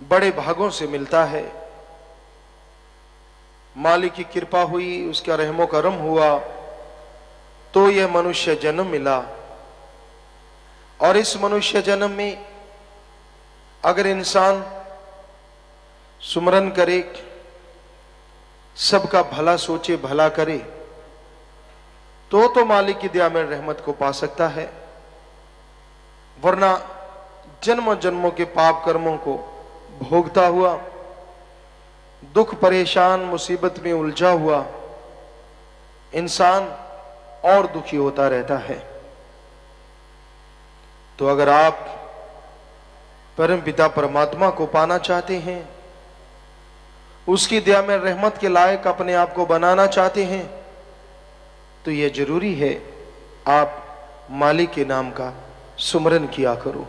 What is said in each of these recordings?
बड़े भागों से मिलता है। मालिक की कृपा हुई, उसका रहमो करम हुआ तो यह मनुष्य जन्म मिला। और इस मनुष्य जन्म में अगर इंसान सुमरन करे, सबका भला सोचे, भला करे, तो मालिक की दया में रहमत को पा सकता है। वरना जन्मों जन्मों के पाप कर्मों को भोगता हुआ, दुख परेशान मुसीबत में उलझा हुआ इंसान और दुखी होता रहता है। तो अगर आप परम पिता परमात्मा को पाना चाहते हैं, उसकी दया में रहमत के लायक अपने आप को बनाना चाहते हैं, तो यह जरूरी है आप मालिक के नाम का सुमरन किया करो।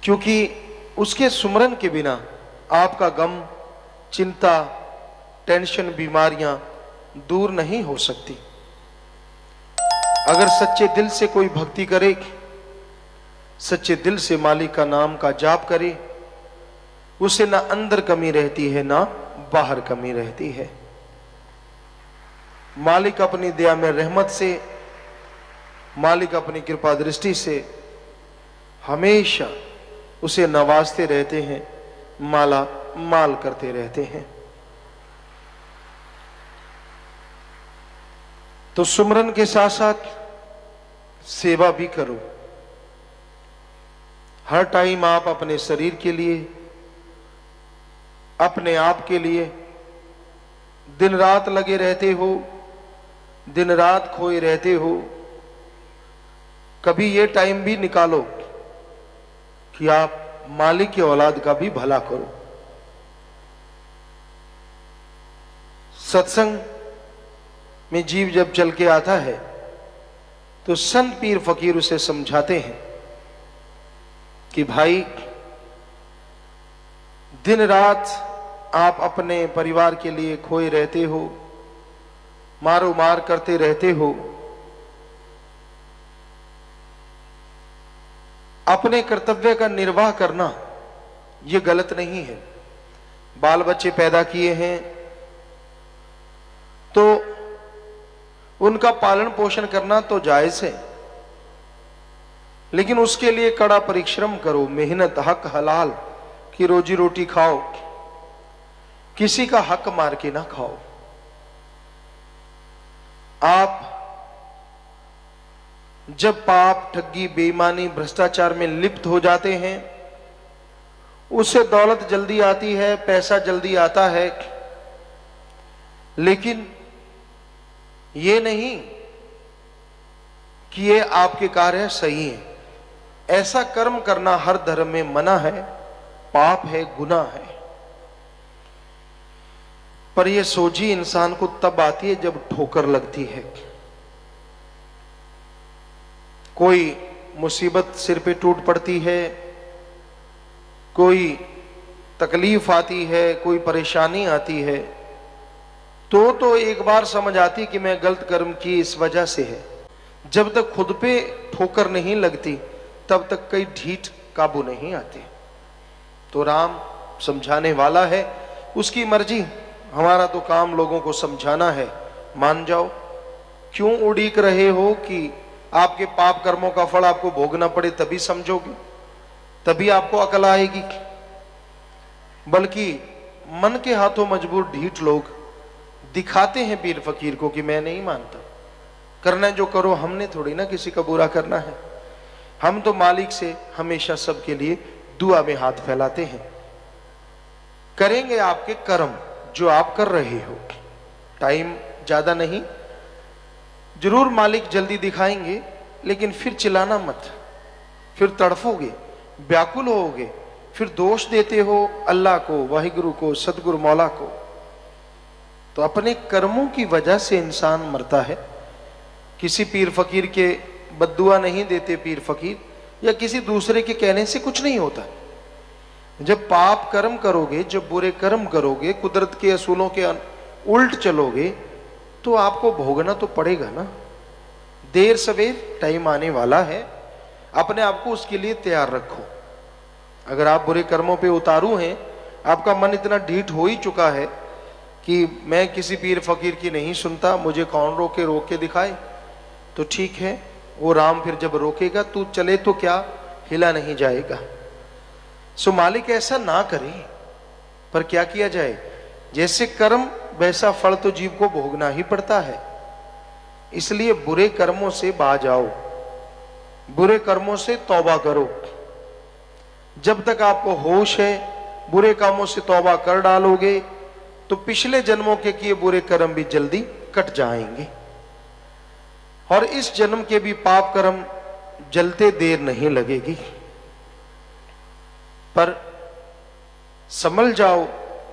क्योंकि उसके सुमरन के बिना आपका गम, चिंता, टेंशन, बीमारियां दूर नहीं हो सकती। अगर सच्चे दिल से कोई भक्ति करे, सच्चे दिल से मालिक का नाम का जाप करे, उसे ना अंदर कमी रहती है ना बाहर कमी रहती है। मालिक अपनी दया में रहमत से, मालिक अपनी कृपा दृष्टि से हमेशा उसे नवाजते रहते हैं, माला माल करते रहते हैं। तो सुमरन के साथ साथ सेवा भी करो। हर टाइम आप अपने शरीर के लिए, अपने आप के लिए दिन रात लगे रहते हो, दिन रात खोए रहते हो। कभी ये टाइम भी निकालो कि आप मालिक की औलाद का भी भला करो। सत्संग में जीव जब चल के आता है तो संत पीर फकीर उसे समझाते हैं कि भाई, दिन रात आप अपने परिवार के लिए खोए रहते हो, मारो मार करते रहते हो। अपने कर्तव्य का निर्वाह करना यह गलत नहीं है। बाल बच्चे पैदा किए हैं तो उनका पालन पोषण करना तो जायज है, लेकिन उसके लिए कड़ा परिश्रम करो, मेहनत, हक हलाल की रोजी रोटी खाओ, किसी का हक मार के ना खाओ। आप जब पाप, ठगी, बेईमानी, भ्रष्टाचार में लिप्त हो जाते हैं, उससे दौलत जल्दी आती है, पैसा जल्दी आता है, लेकिन ये नहीं कि ये आपके कार्य सही है। ऐसा कर्म करना हर धर्म में मना है, पाप है, गुनाह है। पर यह सोझी इंसान को तब आती है जब ठोकर लगती है। कोई मुसीबत सिर पे टूट पड़ती है, कोई तकलीफ आती है, कोई परेशानी आती है, तो एक बार समझ आती कि मैं गलत कर्म की इस वजह से है। जब तक खुद पे ठोकर नहीं लगती तब तक कई ढीठ काबू नहीं आती। तो राम समझाने वाला है, उसकी मर्जी। हमारा तो काम लोगों को समझाना है, मान जाओ। क्यों उड़ीक रहे हो कि आपके पाप कर्मों का फल आपको भोगना पड़े? तभी समझोगे, तभी आपको अकल आएगी। बल्कि मन के हाथों मजबूर ढीठ लोग दिखाते हैं पीर फकीर को कि मैं नहीं मानता, करना जो करो, हमने थोड़ी ना किसी का बुरा करना है। हम तो मालिक से हमेशा सबके लिए दुआ में हाथ फैलाते हैं। करेंगे आपके कर्म जो आप कर रहे हो, टाइम ज्यादा नहीं, जरूर मालिक जल्दी दिखाएंगे, लेकिन फिर चिल्लाना मत, फिर तड़फोगे, व्याकुल होगे, फिर दोष देते हो अल्लाह को, वाहिगुरु को, सतगुरु मौला को। तो अपने कर्मों की वजह से इंसान मरता है। किसी पीर फकीर के बद्दुआ नहीं देते पीर फकीर, या किसी दूसरे के कहने से कुछ नहीं होता। जब पाप कर्म करोगे, जब बुरे कर्म करोगे, कुदरत के असूलों के उल्ट चलोगे, तो आपको भोगना तो पड़ेगा ना। देर सवेर टाइम आने वाला है, अपने आप को उसके लिए तैयार रखो। अगर आप बुरे कर्मों पे उतारू हैं, आपका मन इतना ढीठ हो ही चुका है कि मैं किसी पीर फकीर की नहीं सुनता, मुझे कौन रोक के दिखाए, तो ठीक है, वो राम फिर जब रोकेगा तू चले तो क्या, हिला नहीं जाएगा। सो मालिक ऐसा ना करे, पर क्या किया जाए, जैसे कर्म वैसा फल तो जीव को भोगना ही पड़ता है। इसलिए बुरे कर्मों से बाज आओ, बुरे कर्मों से तौबा करो। जब तक आपको होश है, बुरे कामों से तौबा कर डालोगे तो पिछले जन्मों के किए बुरे कर्म भी जल्दी कट जाएंगे, और इस जन्म के भी पाप कर्म जलते देर नहीं लगेगी। पर संभल जाओ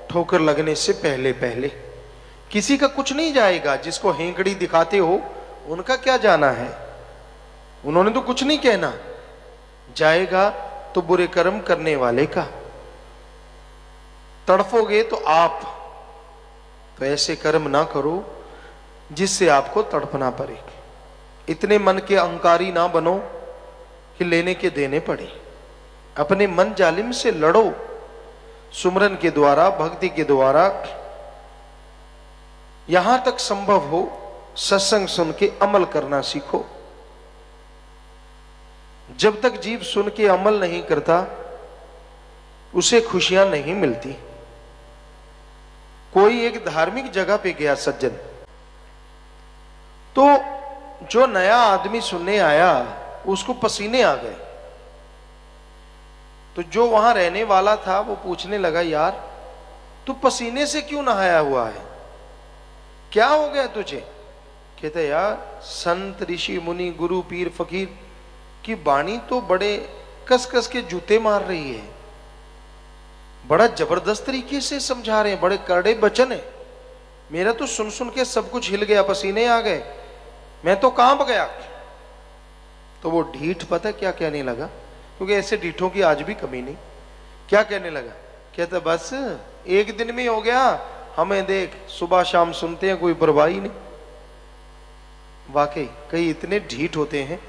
ठोकर लगने से पहले पहले। किसी का कुछ नहीं जाएगा, जिसको हेंकड़ी दिखाते हो उनका क्या जाना है, उन्होंने तो कुछ नहीं कहना, जाएगा तो बुरे कर्म करने वाले का। तड़फोगे तो आप, तो ऐसे कर्म ना करो जिससे आपको तड़पना पड़े। इतने मन के अहंकारी ना बनो कि लेने के देने पड़े। अपने मन जालिम से लड़ो, सुमरन के द्वारा, भक्ति के द्वारा, यहां तक संभव हो सत्संग सुन के अमल करना सीखो। जब तक जीव सुन के अमल नहीं करता उसे खुशियां नहीं मिलती। कोई एक धार्मिक जगह पे गया सज्जन, तो जो नया आदमी सुनने आया उसको पसीने आ गए। तो जो वहां रहने वाला था वो पूछने लगा, यार तू पसीने से क्यों नहाया हुआ है, क्या हो गया तुझे? कहते यार संत ऋषि मुनि गुरु पीर फकीर की वाणी तो बड़े कस कस के जूते मार रही है, बड़ा जबरदस्त तरीके से समझा रहे हैं, बड़े कड़े वचन है। मेरा तो सुन सुन के सब कुछ हिल गया, पसीने आ गए, मैं तो कांप गया। तो वो ढीठ पता क्या कहने लगा, क्योंकि ऐसे ढीठों की आज भी कमी नहीं। क्या कहने लगा, कहता बस एक दिन में हो गया, हमें देख सुबह शाम सुनते हैं, कोई परवाही नहीं। वाकई कई इतने ढीठ होते हैं,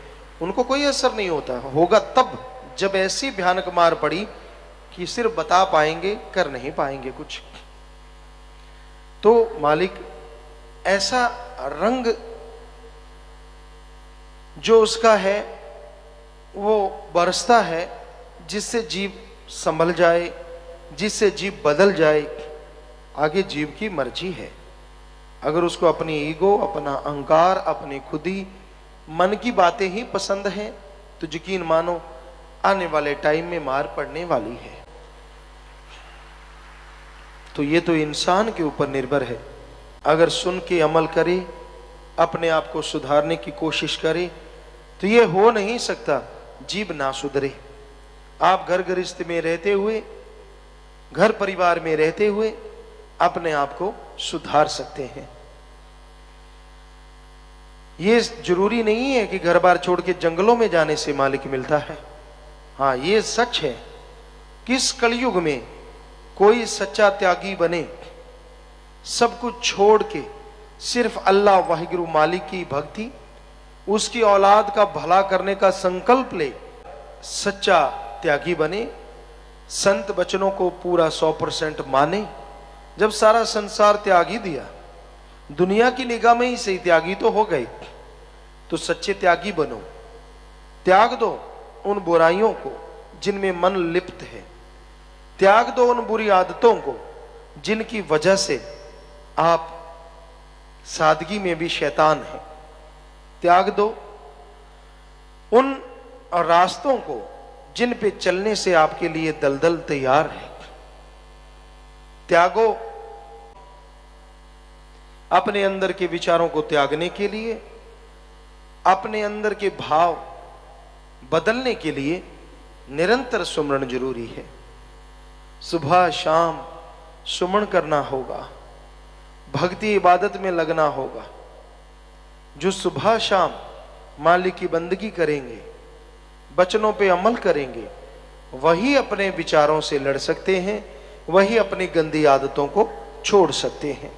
उनको कोई असर नहीं होता। होगा तब जब ऐसी भयानक मार पड़ी कि सिर्फ बता पाएंगे, कर नहीं पाएंगे कुछ। तो मालिक ऐसा रंग जो उसका है वो बरसता है, जिससे जीव संभल जाए, जिससे जीव बदल जाए। आगे जीव की मर्जी है। अगर उसको अपनी ईगो, अपना अहंकार, अपनी खुदी मन की बातें ही पसंद हैं तो यकीन मानो आने वाले टाइम में मार पड़ने वाली है। तो ये तो इंसान के ऊपर निर्भर है। अगर सुन के अमल करे, अपने आप को सुधारने की कोशिश करे, तो ये हो नहीं सकता जीव ना सुधरे। आप घर गृहस्थ में रहते हुए, घर परिवार में रहते हुए अपने आप को सुधार सकते हैं। ये जरूरी नहीं है कि घर बार छोड़ के जंगलों में जाने से मालिक मिलता है। हाँ, ये सच है कि इस कलयुग में कोई सच्चा त्यागी बने, सब कुछ छोड़ के सिर्फ अल्लाह वाहिगुरु मालिक की भक्ति, उसकी औलाद का भला करने का संकल्प ले, सच्चा त्यागी बने, संत वचनों को पूरा 100% माने। जब सारा संसार त्यागी दिया, दुनिया की निगाह में ही सही त्यागी तो हो गए, तो सच्चे त्यागी बनो। त्याग दो उन बुराइयों को जिनमें मन लिप्त है, त्याग दो उन बुरी आदतों को जिनकी वजह से आप सादगी में भी शैतान हैं। त्याग दो उन रास्तों को जिन पे चलने से आपके लिए दलदल तैयार है। त्यागो अपने अंदर के विचारों को त्यागने के लिए, अपने अंदर के भाव बदलने के लिए निरंतर सुमरण जरूरी है। सुबह शाम सुमन करना होगा, भक्ति इबादत में लगना होगा। जो सुबह शाम मालिक की बंदगी करेंगे, वचनों पे अमल करेंगे, वही अपने विचारों से लड़ सकते हैं, वही अपनी गंदी आदतों को छोड़ सकते हैं।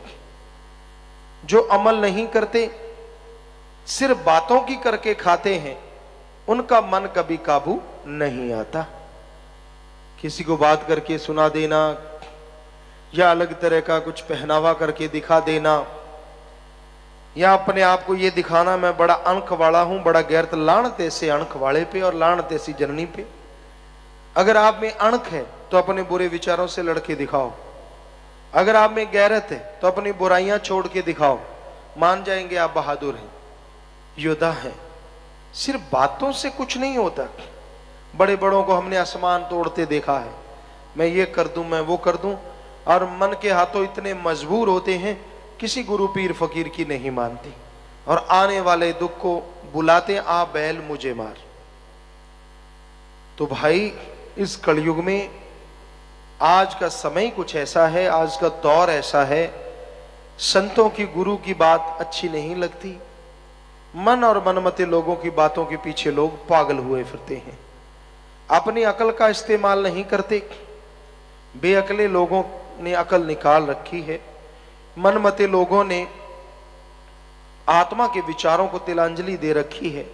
जो अमल नहीं करते, सिर्फ बातों की करके खाते हैं, उनका मन कभी काबू नहीं आता। किसी को बात करके सुना देना या अलग तरह का कुछ पहनावा करके दिखा देना या अपने आप को ये दिखाना मैं बड़ा अणख वाला हूं, बड़ा गैरत, लानते से अणख वाले पे और लानते सी जननी पे। अगर आप में अणख है तो अपने बुरे विचारों से लड़के दिखाओ, अगर आप में गैरत है तो अपनी बुराइयां छोड़ के दिखाओ, मान जाएंगे आप बहादुर हैं, योद्धा हैं। सिर्फ बातों से कुछ नहीं होता। बड़े बड़ों को हमने आसमान तोड़ते देखा है, मैं ये कर दूं, मैं वो कर दूं, और मन के हाथों इतने मजबूर होते हैं, किसी गुरु पीर फकीर की नहीं मानती और आने वाले दुख को बुलाते आ बैल मुझे मार। तो भाई इस कलयुग में आज का समय कुछ ऐसा है, आज का दौर ऐसा है, संतों की गुरु की बात अच्छी नहीं लगती। मन और मनमते लोगों की बातों के पीछे लोग पागल हुए फिरते हैं, अपनी अकल का इस्तेमाल नहीं करते। बेअकले लोगों ने अकल निकाल रखी है, मनमते लोगों ने आत्मा के विचारों को तिलांजलि दे रखी है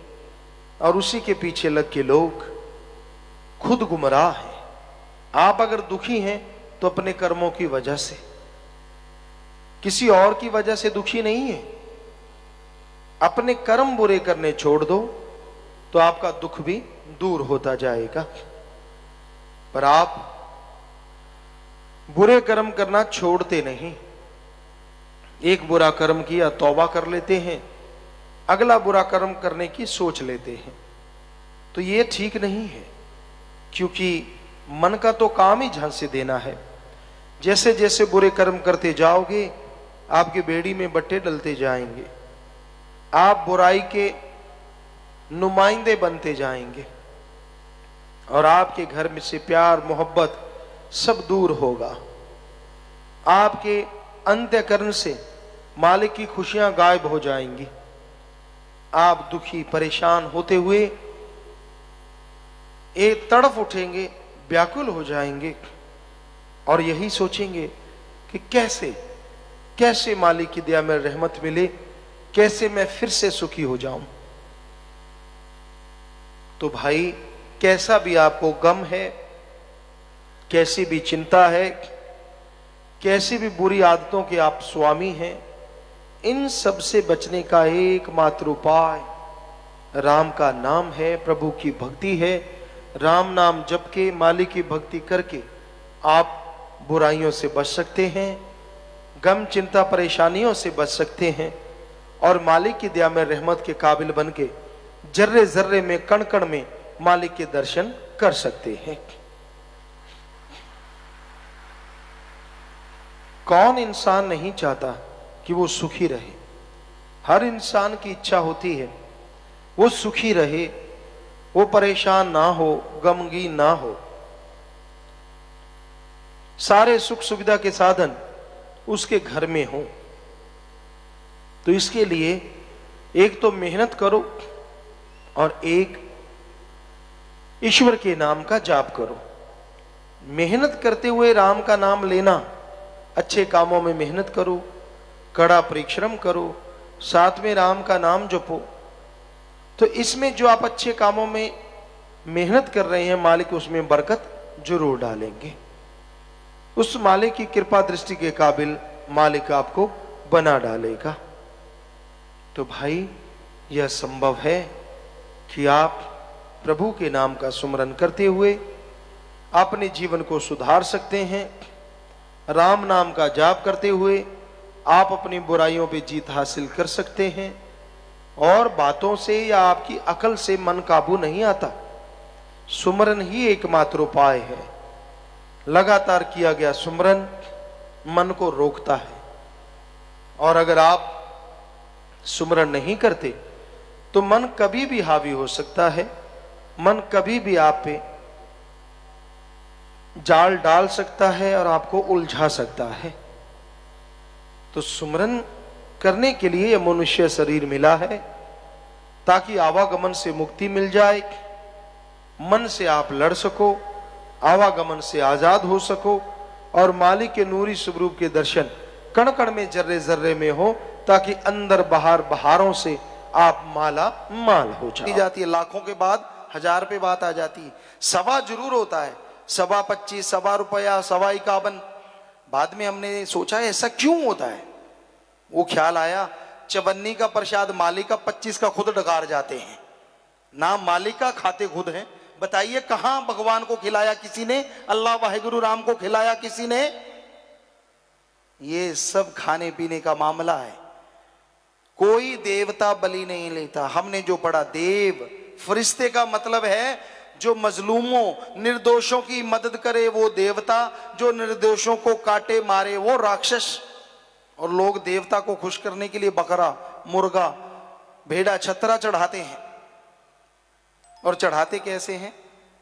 और उसी के पीछे लग के लोग खुद गुमराह हैं। आप अगर दुखी हैं तो अपने कर्मों की वजह से, किसी और की वजह से दुखी नहीं है। अपने कर्म बुरे करने छोड़ दो तो आपका दुख भी दूर होता जाएगा। पर आप बुरे कर्म करना छोड़ते नहीं। एक बुरा कर्म किया तौबा कर लेते हैं, अगला बुरा कर्म करने की सोच लेते हैं। तो ये ठीक नहीं है, क्योंकि मन का तो काम ही झांसे देना है। जैसे जैसे बुरे कर्म करते जाओगे आपकी बेड़ी में बट्टे डलते जाएंगे, आप बुराई के नुमाइंदे बनते जाएंगे और आपके घर में से प्यार मोहब्बत सब दूर होगा। आपके अंत्यकरण से मालिक की खुशियां गायब हो जाएंगी। आप दुखी परेशान होते हुए एक तड़फ उठेंगे, व्याकुल हो जाएंगे और यही सोचेंगे कि कैसे कैसे मालिक की दया में रहमत मिले, कैसे मैं फिर से सुखी हो जाऊं। तो भाई कैसा भी आपको गम है, कैसी भी चिंता है, कैसी भी बुरी आदतों के आप स्वामी हैं, इन सब से बचने का एकमात्र उपाय राम का नाम है, प्रभु की भक्ति है। राम नाम जप के मालिक की भक्ति करके आप बुराइयों से बच सकते हैं, गम चिंता परेशानियों से बच सकते हैं और मालिक की दया में रहमत के काबिल बन के जर्रे जर्रे में कण कण में मालिक के दर्शन कर सकते हैं। कौन इंसान नहीं चाहता कि वो सुखी रहे? हर इंसान की इच्छा होती है वो सुखी रहे, वो परेशान ना हो, गमगीन ना हो। सारे सुख सुविधा के साधन उसके घर में हो। तो इसके लिए एक तो मेहनत करो और एक ईश्वर के नाम का जाप करो। मेहनत करते हुए राम का नाम लेना, अच्छे कामों में मेहनत करो, कड़ा परिश्रम करो, साथ में राम का नाम जपो। तो इसमें जो आप अच्छे कामों में मेहनत कर रहे हैं, मालिक उसमें बरकत जरूर डालेंगे। उस मालिक की कृपा दृष्टि के काबिल मालिक आपको बना डालेगा। तो भाई यह संभव है कि आप प्रभु के नाम का सुमरन करते हुए अपने जीवन को सुधार सकते हैं। राम नाम का जाप करते हुए आप अपनी बुराइयों पे जीत हासिल कर सकते हैं और बातों से या आपकी अकल से मन काबू नहीं आता। सुमरन ही एकमात्र उपाय है। लगातार किया गया सुमरन मन को रोकता है और अगर आप सुमरन नहीं करते तो मन कभी भी हावी हो सकता है, मन कभी भी आप पे जाल डाल सकता है और आपको उलझा सकता है। तो सुमरन करने के लिए यह मनुष्य शरीर मिला है ताकि आवागमन से मुक्ति मिल जाए, मन से आप लड़ सको, आवागमन से आजाद हो सको और मालिक के नूरी स्वरूप के दर्शन कण कण में जर्रे जर्रे में हो, ताकि अंदर बाहर बहारों से आप माला माल हो जाती है। लाखों के बाद हजार पे बात आ जाती है। सवा जरूर होता है, 25, सवा रुपया, सवा 51। बाद में हमने सोचा ऐसा क्यों होता है, वो ख्याल आया 54 का प्रसाद मालिक का, 25 का खुद डकार जाते हैं। नाम मालिक का, खाते खुद हैं। बताइए कहां भगवान को खिलाया किसी ने, अल्लाह वाहिगुरु राम को खिलाया किसी ने? ये सब खाने पीने का मामला है। कोई देवता बलि नहीं लेता। हमने जो पढ़ा, देव फरिश्ते का मतलब है जो मजलूमों निर्दोषों की मदद करे वो देवता, जो निर्दोषों को काटे मारे वो राक्षस। और लोग देवता को खुश करने के लिए बकरा, मुर्गा, भेड़ा, छतरा चढ़ाते हैं। और चढ़ाते कैसे हैं?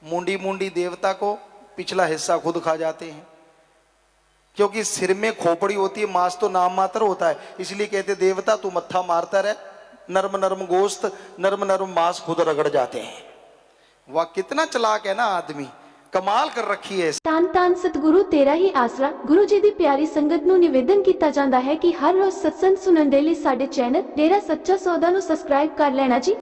मुंडी मुंडी देवता को, पिछला हिस्सा खुद खा जाते हैं। क्योंकि सिर में खोपड़ी होती है, मांस तो नाम मात्र होता है। इसलिए कहते देवता तू मत्था मारता रहे, नर्म नर्म गोश्त, नर्म नर्म मांस खुद रगड़ जाते हैं। वाह कितना चालाक है ना आदमी, कमाल कर रखी है। ਧੰਨ ਧੰਨ ਸਤਿਗੁਰੂ ਤੇਰਾ ਹੀ ਆਸਰਾ। ਗੁਰੂ ਜੀ ਦੀ ਪਿਆਰੀ ਸੰਗਤ ਨੂੰ ਨਿਵੇਦਨ ਕੀਤਾ ਜਾਂਦਾ ਹੈ ਕਿ ਹਰ ਰੋਜ਼ ਸਤਸੰਗ ਸੁਣਨ ਦੇ ਲਈ ਸਾਡੇ ਚੈਨਲ ਡੇਰਾ ਸੱਚਾ ਸੌਦਾ ਨੂੰ ਸਬਸਕ੍ਰਾਈਬ ਕਰ ਲੈਣਾ ਜੀ।